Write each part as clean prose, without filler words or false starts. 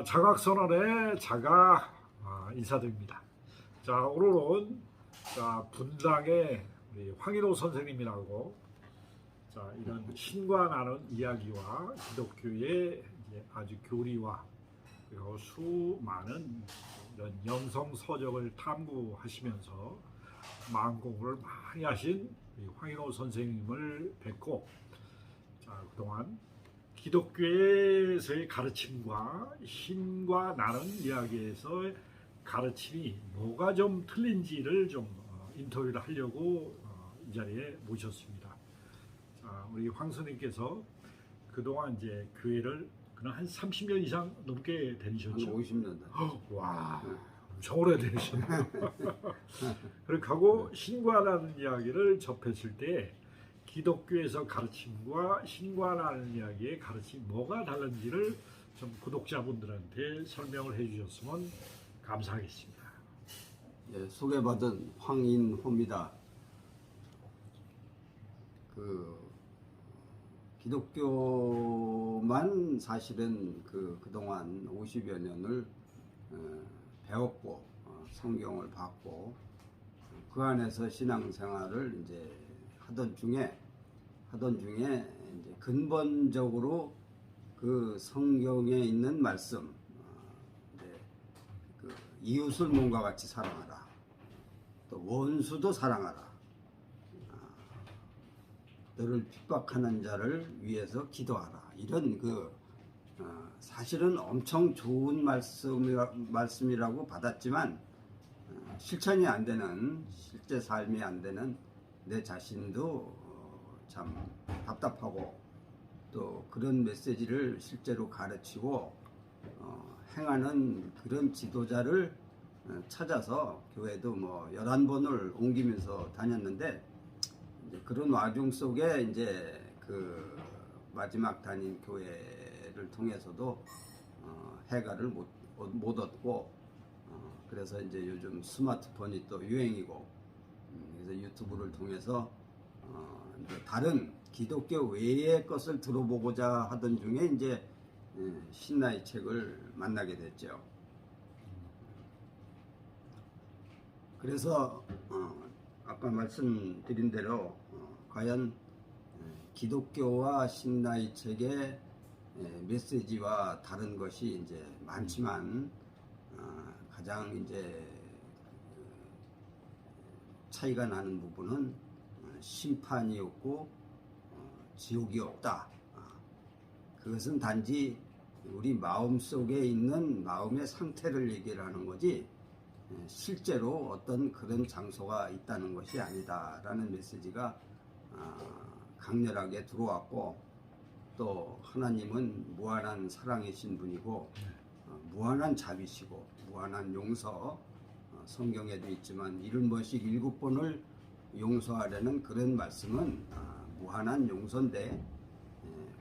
자각선언의 자각 인사드립니다. 자, 오늘은 분당의 우리 황인호 선생님이라고 이런 신과 나눈 이야기와 기독교의 아주 교리와 그리고 수많은 이런 영성 서적을 탐구하시면서 마음 공부를 많이 하신 황인호 선생님을 뵙고 그동안 기독교에서의 가르침과 신과 나눈 이야기에서의 가르침이 뭐가 좀 틀린지를 좀 인터뷰를 하려고 이 자리에 모셨습니다. 우리 황 선생님께서 그동안 이제 교회를 그냥 한 30년 이상 넘게 다니셨죠? 한 50년. 와, 엄청 오래 다니셨네요. 그렇게 하고 신과 나눈 이야기를 접했을 때 기독교에서 가르침과 신과 나눈 이야기의 가르침이 뭐가 다른지를 좀 구독자분들한테 설명을 해주셨으면 감사하겠습니다. 예, 소개받은 황인호입니다. 기독교만 사실은 그동안 50여 년을 배웠고 성경을 봤고 그 안에서 신앙생활을 이제 하던 중에 이제 근본적으로 그 성경에 있는 말씀, 이웃을 몸과 같이 사랑하라, 또 원수도 사랑하라, 너를 핍박하는 자를 위해서 기도하라, 이런 사실은 엄청 좋은 말씀이라고 받았지만 실천이 안 되는, 실제 삶이 안 되는 내 자신도 참 답답하고, 또 그런 메시지를 실제로 가르치고 행하는 그런 지도자를 찾아서 교회도 11번을 옮기면서 다녔는데, 이제 그런 와중 속에 이제 그 마지막 다닌 교회를 통해서도 해가를 못 얻고, 그래서 이제 요즘 스마트폰이 또 유행이고, 그래서 유튜브를 통해서 이제 다른 기독교 외의 것을 들어보고자 하던 중에 이제 신나의 책을 만나게 됐죠. 그래서 아까 말씀드린 대로 과연 기독교와 신나의 책의 메시지와 다른 것이 이제 많지만 가장 이제 차이가 나는 부분은 심판이 없고 지옥이 없다. 그것은 단지 우리 마음 속에 있는 마음의 상태를 얘기를 하는 거지, 실제로 어떤 그런 장소가 있다는 것이 아니다라는 메시지가 강렬하게 들어왔고, 또 하나님은 무한한 사랑이신 분이고 무한한 자비시고 무한한 용서, 성경에도 있지만 70번씩 7번을 용서하려는 그런 말씀은 무한한 용서인데,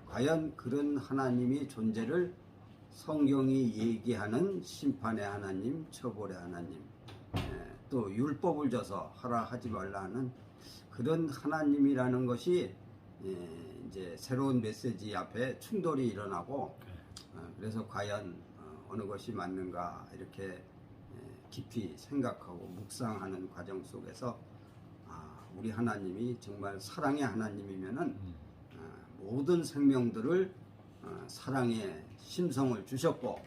과연 그런 하나님이 존재를 성경이 얘기하는 심판의 하나님, 처벌의 하나님, 또 율법을 줘서 하라 하지 말라 하는 그런 하나님이라는 것이 이제 새로운 메시지 앞에 충돌이 일어나고, 그래서 과연 어느 것이 맞는가 이렇게 깊이 생각하고 묵상하는 과정 속에서 우리 하나님이 정말 사랑의 하나님이면은 모든 생명들을 사랑의 심성을 주셨고,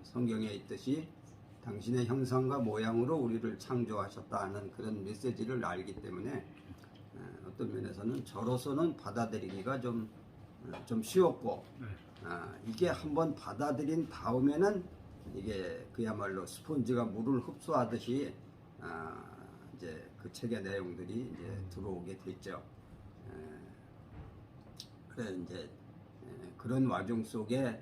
성경에 있듯이 당신의 형상과 모양으로 우리를 창조하셨다 하는 그런 메시지를 알기 때문에 어떤 면에서는 저로서는 받아들이기가 좀 쉬웠고, 이게 한번 받아들인 다음에는 이게 그야말로 스폰지가 물을 흡수하듯이 이제 그 책의 내용들이 이제 들어오게 됐죠. 그래 이제 그런 와중 속에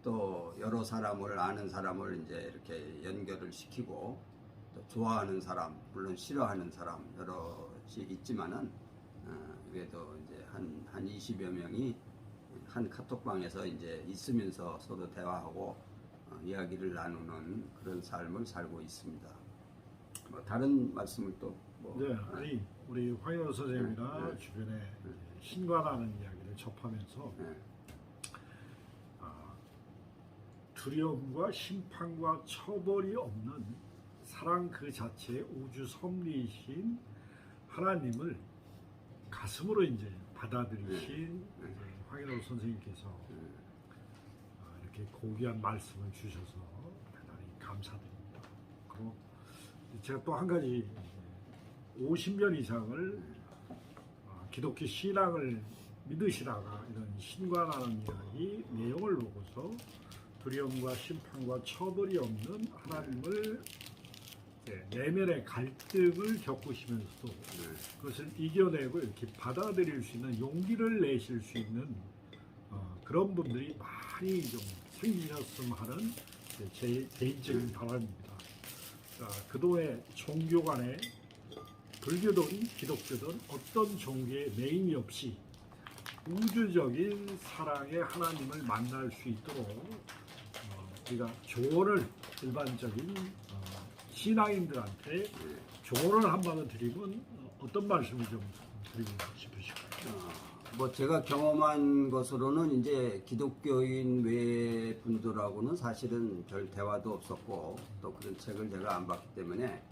또 여러 사람을, 아는 사람을 이제 이렇게 연결을 시키고, 또 좋아하는 사람, 물론 싫어하는 사람 여럿이 있지만은 그래도 이제 한 20여 명이 한 카톡방에서 이제 있으면서 서로 대화하고 이야기를 나누는 그런 삶을 살고 있습니다. 다른 말씀을 또 네, 아니 우리 황인호 선생님이나 주변에 신과 나는 이야기를 접하면서 두려움과 심판과 처벌이 없는 사랑 그 자체의 우주 섭리이신 하나님을 가슴으로 이제 받아들이신 이제 황인호 선생님께서 이렇게 고귀한 말씀을 주셔서 대단히 감사드립니다. 그리고 제가 또 한 가지 50년 이상을 기독교 신앙을 믿으시다가 이런 신과 나는 이야기 내용을 보고서 두려움과 심판과 처벌이 없는 하나님을 내면의 갈등을 겪으시면서도 그것을 이겨내고 이렇게 받아들일 수 있는 용기를 내실 수 있는 그런 분들이 많이 좀 생기셨으면 하는 제 개인적인 바람입니다. 자, 그동안의 종교 간에 불교든 기독교든 어떤 종교의 메인이 없이 우주적인 사랑의 하나님을 만날 수 있도록 우리가 조언을 일반적인 신앙인들한테 조언을 한마디 드리면 어떤 말씀을 좀 드리고 싶으실까요? 뭐 제가 경험한 것으로는 이제 기독교인 외 분들하고는 사실은 별 대화도 없었고 또 그런 책을 제가 안 봤기 때문에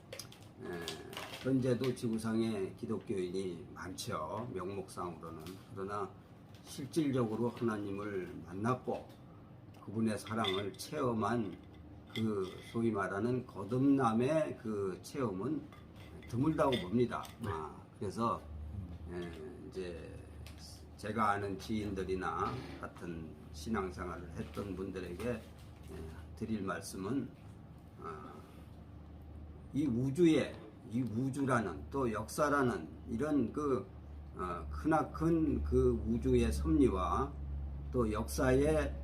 현재도 지구상에 기독교인이 많죠. 명목상으로는. 그러나 실질적으로 하나님을 만났고 그분의 사랑을 체험한 그 소위 말하는 거듭남의 그 체험은 드물다고 봅니다. 그래서 이제 제가 아는 지인들이나 같은 신앙생활을 했던 분들에게 드릴 말씀은 이 우주라는 또 역사라는 이런 그 크나큰 그 우주의 섭리와 또 역사의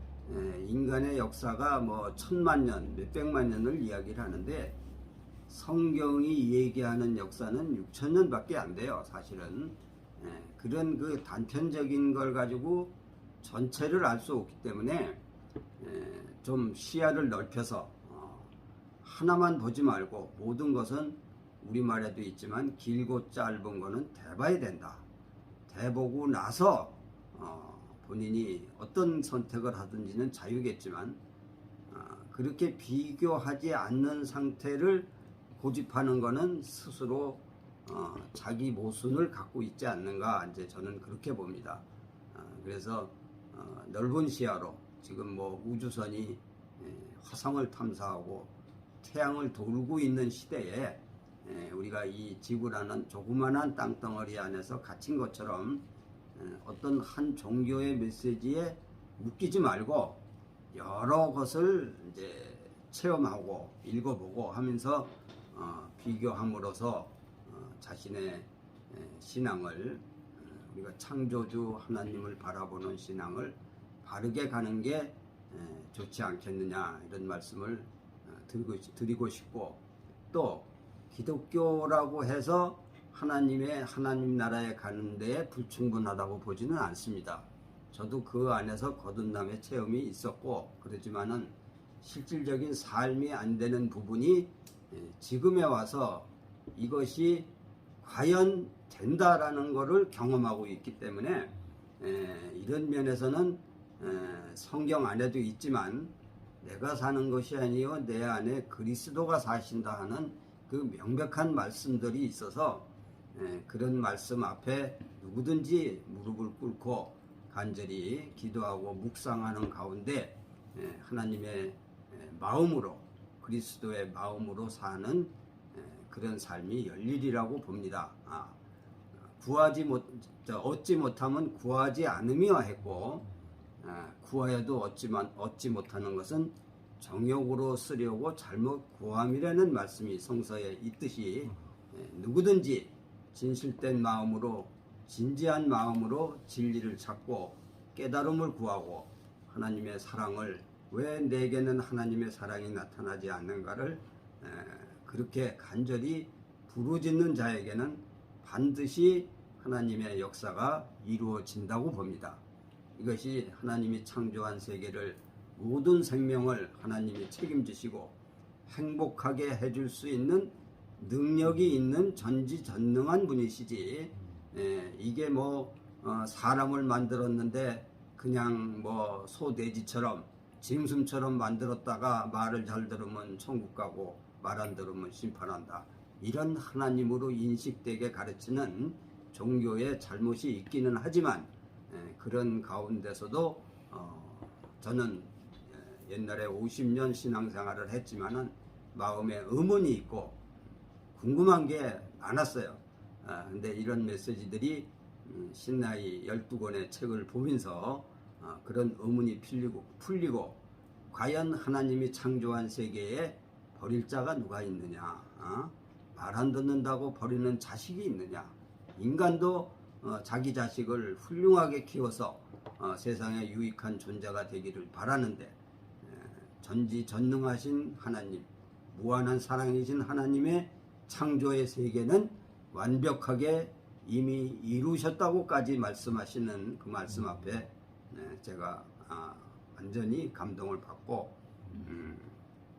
인간의 역사가 뭐 1000만 년, 몇백만 년을 이야기를 하는데 성경이 얘기하는 역사는 6000년밖에 안 돼요. 사실은 그런 그 단편적인 걸 가지고 전체를 알 수 없기 때문에 좀 시야를 넓혀서 하나만 보지 말고 모든 것은 우리말에도 있지만 길고 짧은 거는 대봐야 된다. 대보고 나서 본인이 어떤 선택을 하든지는 자유겠지만 그렇게 비교하지 않는 상태를 고집하는 것은 스스로 자기 모순을 갖고 있지 않는가 이제 저는 그렇게 봅니다. 그래서 넓은 시야로 지금 뭐 우주선이 화성을 탐사하고 태양을 돌고 있는 시대에 우리가 이 지구라는 조그만한 땅덩어리 안에서 갇힌 것처럼 어떤 한 종교의 메시지에 묶이지 말고 여러 것을 이제 체험하고 읽어보고 하면서 비교함으로써 자신의 신앙을 우리가 창조주 하나님을 바라보는 신앙을 바르게 가는 게 좋지 않겠느냐 이런 말씀을 드리고 싶고 또 기독교라고 해서 하나님 나라에 가는 데에 불충분하다고 보지는 않습니다. 저도 그 안에서 거듭남의 체험이 있었고 그렇지만은 실질적인 삶이 안 되는 부분이 지금에 와서 이것이 과연 된다라는 것을 경험하고 있기 때문에 이런 면에서는 성경 안에도 있지만 내가 사는 것이 아니요 내 안에 그리스도가 사신다 하는 그 명백한 말씀들이 있어서 그런 말씀 앞에 누구든지 무릎을 꿇고 간절히 기도하고 묵상하는 가운데 하나님의 마음으로 그리스도의 마음으로 사는 그런 삶이 열리리라고 봅니다. 얻지 못하면 구하지 않으며 했고 구하여도 얻지 못하는 것은 정욕으로 쓰려고 잘못 구함이라는 말씀이 성서에 있듯이 누구든지 진실된 마음으로 진지한 마음으로 진리를 찾고 깨달음을 구하고 하나님의 사랑을 왜 내게는 하나님의 사랑이 나타나지 않는가를 그렇게 간절히 부르짖는 자에게는 반드시 하나님의 역사가 이루어진다고 봅니다. 이것이 하나님이 창조한 세계를 모든 생명을 하나님이 책임지시고 행복하게 해줄 수 있는 능력이 있는 전지전능한 분이시지 이게 뭐 사람을 만들었는데 그냥 뭐 소돼지처럼 짐승처럼 만들었다가 말을 잘 들으면 천국 가고 말 안 들으면 심판한다. 이런 하나님으로 인식되게 가르치는 종교에 잘못이 있기는 하지만 그런 가운데서도 저는 옛날에 50년 신앙생활을 했지만은 마음에 의문이 있고 궁금한 게 많았어요. 근데 이런 메시지들이 신라의 12권의 책을 보면서 그런 의문이 풀리고 과연 하나님이 창조한 세계에 버릴 자가 누가 있느냐? 말 안 듣는다고 버리는 자식이 있느냐? 인간도 자기 자식을 훌륭하게 키워서 세상에 유익한 존재가 되기를 바라는데 전지전능하신 하나님, 무한한 사랑이신 하나님의 창조의 세계는 완벽하게 이미 이루셨다고까지 말씀하시는 그 말씀 앞에 제가 완전히 감동을 받고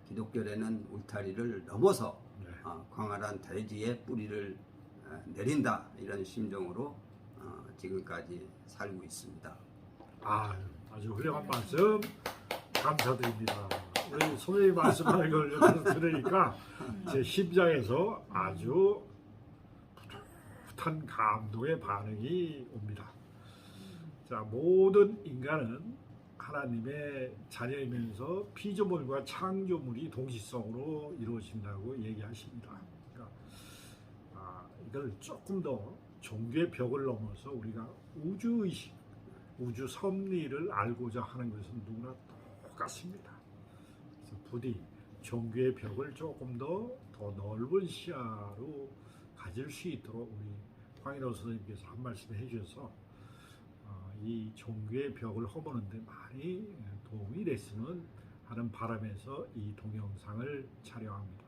기독교에는 울타리를 넘어서 광활한 대지에 뿌리를 내린다 이런 심정으로 지금까지 살고 있습니다. 아주 훌륭한 말씀 감사드립니다. 우리 선생님 말씀하는 걸 옆에서 들으니까 제 심장에서 아주 풋풋한 감동의 반응이 옵니다. 자, 모든 인간은 하나님의 자녀이면서 피조물과 창조물이 동시성으로 이루어진다고 얘기하십니다. 그러니까 이걸 조금 더 종교의 벽을 넘어서 우리가 우주의식, 우주 섭리를 알고자 하는 것은 누구나 똑같습니다. 그래서 부디 종교의 벽을 조금 더 넓은 시야로 가질 수 있도록 우리 황인호 선생님께서 한 말씀 해주셔서 이 종교의 벽을 허무는데 많이 도움이 됐으면 하는 바람에서 이 동영상을 촬영합니다.